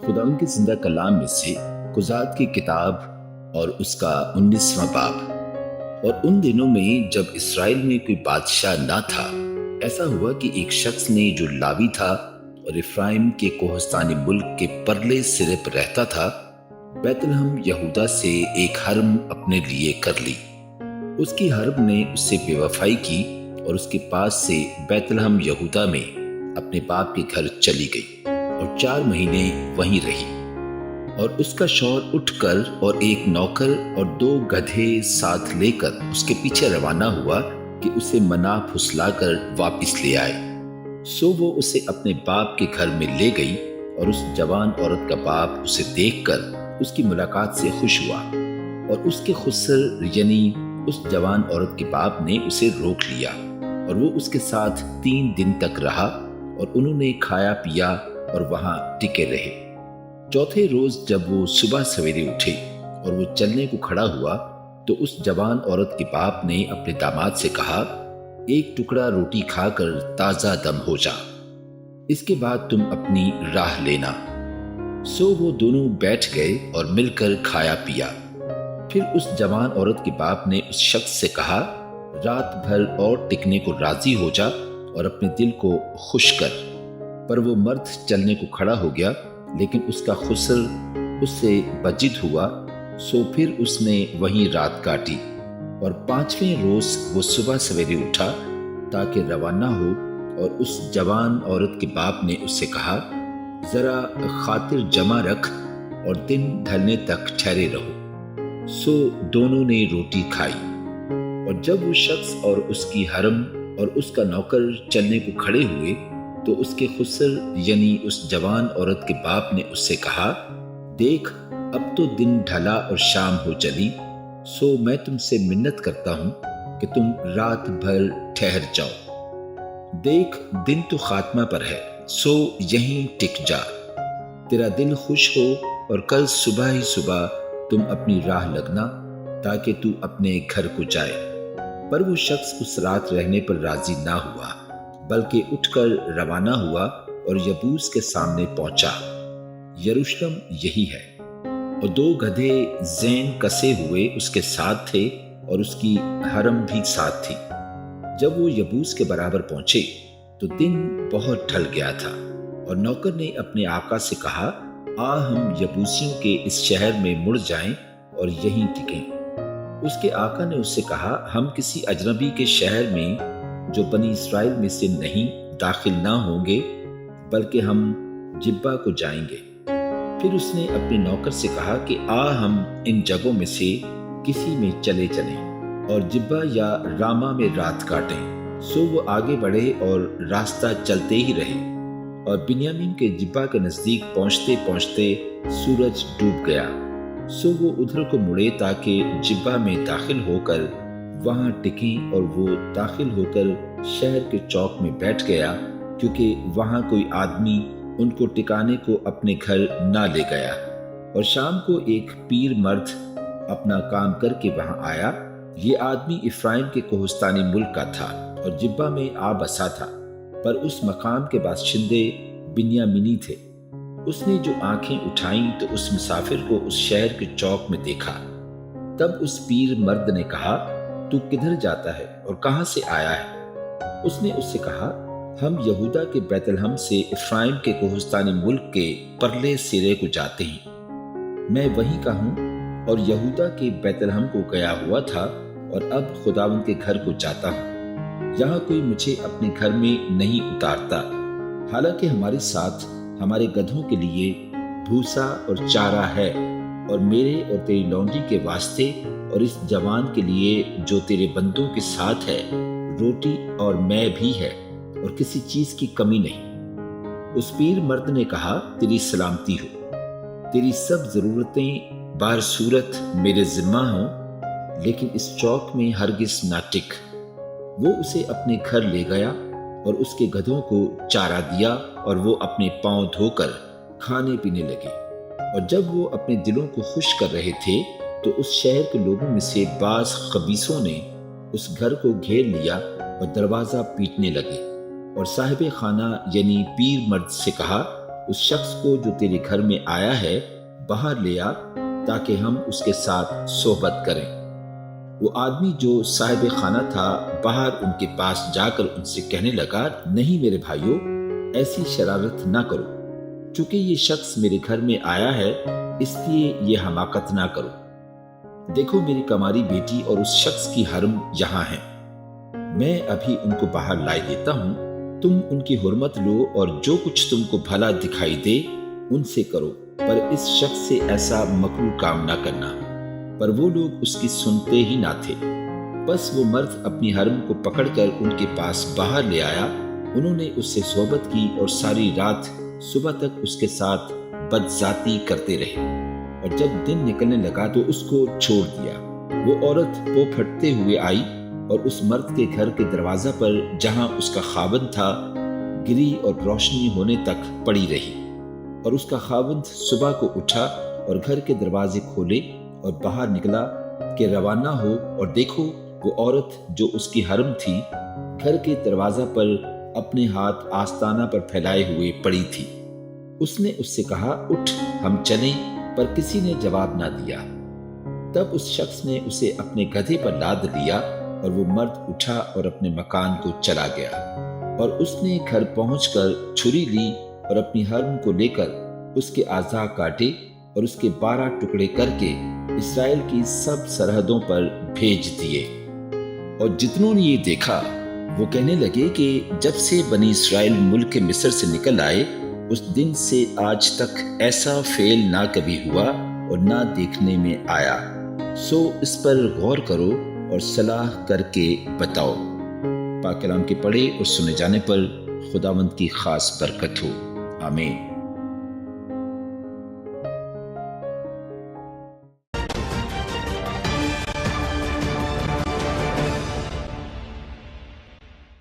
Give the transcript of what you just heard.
خدا ان کے زندہ کلام میں سے قضات کی کتاب اور اس کا 19واں باب۔ اور ان دنوں میں جب اسرائیل میں کوئی بادشاہ نہ تھا، ایسا ہوا کہ ایک شخص نے جو لاوی تھا اور افرائیم کے کوہستانی ملک کے پرلے سرے پر رہتا تھا، بیت لحم یہودا سے ایک حرم اپنے لیے کر لی۔ اس کی حرم نے اس سے بے وفائی کی اور اس کے پاس سے بیت لحم یہودا میں اپنے باپ کے گھر چلی گئی اور 4 مہینے وہیں رہی۔ اور اس کا شوہر اٹھ کر اور ایک نوکر اور 2 گدھے ساتھ لے کر اس کے پیچھے روانہ ہوا کہ اسے منا پھسلا کر واپس لے آئے۔ سو وہ اسے اپنے باپ کے گھر میں لے گئی اور اس جوان عورت کا باپ اسے دیکھ کر اس کی ملاقات سے خوش ہوا، اور اس کے خسر یعنی اس جوان عورت کے باپ نے اسے روک لیا، اور وہ اس کے ساتھ 3 دن تک رہا، اور انہوں نے کھایا پیا اور وہاں ٹکے رہے۔ چوتھے روز جب وہ صبح سویرے اٹھے اور وہ چلنے کو کھڑا ہوا، تو اس جوان عورت کے باپ نے اپنے داماد سے کہا، ایک ٹکڑا روٹی کھا کر تازہ دم ہو جا، اس کے بعد تم اپنی راہ لینا۔ سو وہ دونوں بیٹھ گئے اور مل کر کھایا پیا۔ پھر اس جوان عورت کے باپ نے اس شخص سے کہا، رات بھر اور ٹکنے کو راضی ہو جا اور اپنے دل کو خوش کر۔ پر وہ مرد چلنے کو کھڑا ہو گیا، لیکن اس کا خسر اس سے بجد ہوا، سو پھر اس نے وہیں رات کاٹی۔ اور 5ویں روز وہ صبح سویرے اٹھا تاکہ روانہ ہو، اور اس جوان عورت کے باپ نے اس سے کہا، ذرا خاطر جمع رکھ اور دن ڈھلنے تک ٹھہرے رہو۔ سو دونوں نے روٹی کھائی۔ اور جب وہ شخص اور اس کی حرم اور اس کا نوکر چلنے کو کھڑے ہوئے، تو اس کے خسر یعنی اس جوان عورت کے باپ نے اس سے کہا، دیکھ اب تو دن ڈھلا اور شام ہو چلی، سو میں تم سے منت کرتا ہوں کہ تم رات بھر ٹھہر جاؤ۔ دیکھ دن تو خاتمہ پر ہے، سو یہیں ٹک جا، تیرا دل خوش ہو، اور کل صبح ہی صبح تم اپنی راہ لگنا تاکہ تو اپنے گھر کو جائے۔ پر وہ شخص اس رات رہنے پر راضی نہ ہوا، بلکہ اٹھ کر روانہ ہوا اور یبوس کے سامنے پہنچا۔ یروشلم یہی ہے، اور 2 گدھے زین کسے ہوئے اس کے ساتھ تھے، اور اس کی حرم بھی ساتھ تھی۔ جب وہ یبوس کے برابر پہنچے تو دن بہت ڈھل گیا تھا، اور نوکر نے اپنے آقا سے کہا، آ ہم یبوسیوں کے اس شہر میں مڑ جائیں اور یہیں ٹکیں۔ اس کے آقا نے اس سے کہا، ہم کسی اجنبی کے شہر میں جو بنی اسرائیل میں سے نہیں داخل نہ ہوں گے، بلکہ ہم جبہ کو جائیں گے۔ پھر اس نے اپنے نوکر سے کہا کہ آ ہم ان جگہوں میں سے کسی میں چلے چلیں اور جبہ یا راما میں رات کاٹیں۔ سو وہ آگے بڑھے اور راستہ چلتے ہی رہے، اور بنیامین کے جبہ کے نزدیک پہنچتے پہنچتے سورج ڈوب گیا۔ سو وہ ادھر کو مڑے تاکہ جبہ میں داخل ہو کر وہاں ٹکیں، اور وہ داخل ہو کر شہر کے چوک میں بیٹھ گیا، کیونکہ وہاں کوئی آدمی ان کو ٹکانے کو اپنے گھر نہ لے گیا۔ اور شام کو ایک پیر مرد اپنا کام کر کے وہاں آیا۔ یہ آدمی افرائیم کے کوہستانی ملک کا تھا اور جبہ میں آ بسا تھا، پر اس مقام کے باشندے بنیامینی تھے۔ اس نے جو آنکھیں اٹھائیں تو اس مسافر کو اس شہر کے چوک میں دیکھا۔ تب اس پیر مرد نے کہا، تو کدھر جاتا ہے اور کہاں سے آیا ہے؟ اس نے اس سے کہا، ہم یہودا کے بیت لحم سے افرائیم کے کوہستانی ملک کے پرلے سرے کو جاتے ہیں۔ میں وہیں کا ہوں، اور یہودا کے بیت لحم کو گیا ہوا تھا، اور اب خداوند کے گھر کو جاتا ہوں۔ یہاں کوئی مجھے اپنے گھر میں نہیں اتارتا، حالانکہ ہمارے ساتھ ہمارے گدھوں کے لیے بھوسا اور چارہ ہے، اور میرے اور تیری لونڈی کے واسطے اور اس جوان کے لیے جو تیرے بندوں کے ساتھ ہے روٹی اور میں بھی ہے، اور کسی چیز کی کمی نہیں۔ اس پیر مرد نے کہا، تیری سلامتی ہو، تیری سب ضرورتیں بار صورت میرے ذمہ ہوں، لیکن اس چوک میں ہرگز نہ ٹک۔ وہ اسے اپنے گھر لے گیا اور اس کے گدھوں کو چارہ دیا، اور وہ اپنے پاؤں دھو کر کھانے پینے لگے۔ اور جب وہ اپنے دلوں کو خوش کر رہے تھے تو اس شہر کے لوگوں میں سے بعض خبیثوں نے اس گھر کو گھیر لیا اور دروازہ پیٹنے لگے، اور صاحب خانہ یعنی پیر مرد سے کہا، اس شخص کو جو تیرے گھر میں آیا ہے باہر لے آ تاکہ ہم اس کے ساتھ صحبت کریں۔ وہ آدمی جو صاحب خانہ تھا باہر ان کے پاس جا کر ان سے کہنے لگا، نہیں میرے بھائیوں، ایسی شرارت نہ کرو، چونکہ یہ شخص میرے گھر میں آیا ہے اس لیے یہ حماقت نہ کرو۔ دیکھو میری کماری بیٹی اور اس شخص کی حرم یہاں ہیں، میں ابھی ان کو باہر لائے دیتا ہوں، تم ان کی حرمت لو اور جو کچھ تم کو بھلا دکھائی دے ان سے کرو، پر اس شخص سے ایسا مکروہ کام نہ کرنا۔ پر وہ لوگ اس کی سنتے ہی نہ تھے۔ بس وہ مرد اپنی حرم کو پکڑ کر ان کے پاس باہر لے آیا، انہوں نے اس سے صحبت کی اور ساری رات صبح تک اس کے ساتھ بدذاتی کرتے رہے، اور جب دن نکلنے لگا تو اس کو چھوڑ دیا۔ وہ عورت پو پھٹتے ہوئے آئی اور اس مرد کے گھر کے دروازہ پر جہاں اس کا خاوند تھا گری اور روشنی ہونے تک پڑی رہی، اور اس کا خاوند صبح کو اٹھا اور گھر کے دروازے کھولے اور باہر نکلا کہ روانہ ہو، اور دیکھو وہ عورت جو اس کی حرم تھی گھر کے دروازہ پر اپنے ہاتھ آستانہ پر پھیلائے ہوئے پڑی تھی۔ اس نے اس سے کہا، اٹھ ہم چلیں، پر کسی نے جواب نہ دیا۔ تب اس شخص نے اسے اپنے گدھے پر لاد لیا اور وہ مرد اٹھا اور اپنے مکان کو چلا گیا، اور اس نے گھر پہنچ کر چھری لی اور اپنی حرم کو لے کر اس کے اعضاء کاٹے اور اس کے 12 ٹکڑے کر کے اسرائیل کی سب سرحدوں پر بھیج دیے۔ اور جتنوں نے یہ دیکھا وہ کہنے لگے کہ جب سے بنی اسرائیل ملک مصر سے نکل آئے اس دن سے آج تک ایسا فعل نہ کبھی ہوا اور نہ دیکھنے میں آیا، سو اس پر غور کرو اور صلاح کر کے بتاؤ۔ پاک کلام کے پڑھے اور سنے جانے پر خداوند کی خاص برکت ہو، آمین۔